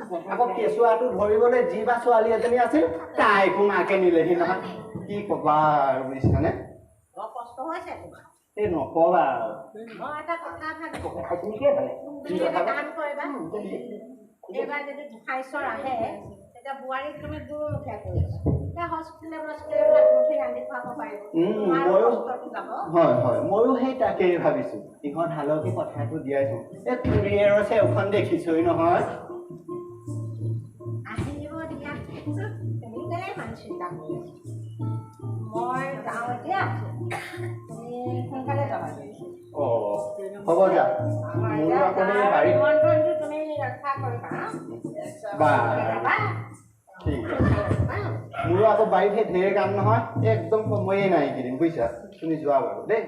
আকৌ কেঁচুৱাটো ধৰিবলৈ যি বা ছোৱালী এজনী আছিল তাইকো মাকে নিলেহি নহয় কি কবা আৰু বুজিছানে কষ্ট হৈছে এই নকবা মই এটা কথা ভাবিছোঁ কাম কৰিবা এইবাৰ যদি গোসাঁইশ্বৰ আহে তেতিয়া বোৱাৰীক তুমি দূৰমুখীয়া কৰিবা ময়ো সেই তাকেই ভাবিছো ইহঁত হালধি কথাটো দিয়াইছো এই কুৰিয়েৰৰ চেওখন দেখিছই নহয় আহিব দিয়া তুমি কেলে ইমান চিন্তা কৰি মই যাওঁ এতিয়া তুমি সোনকালে যাবা হ'ব যা নিমন্ত্ৰণটো তুমি ৰক্ষা কৰিবা ঠিক আছে মোৰো আকৌ বাৰীত সেই ঢেৰ কাম নহয় একদম সময়েই নাই এইকেইদিন বুজিছা তুমি যোৱা বাৰু দেই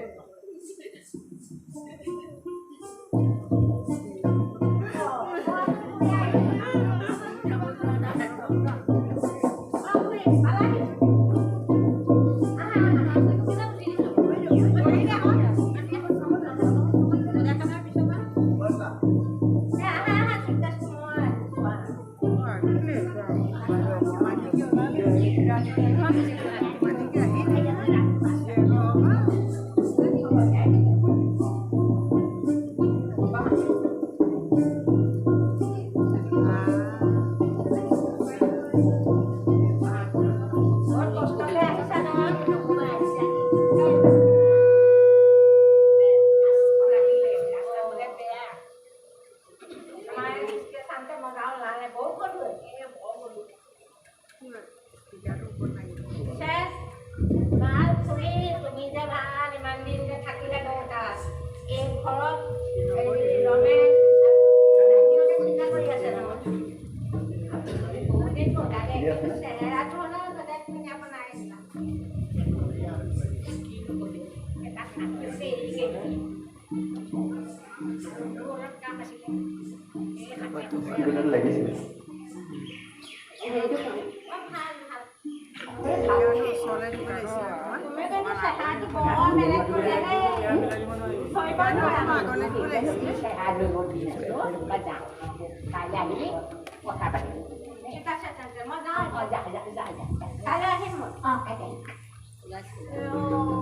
Oh,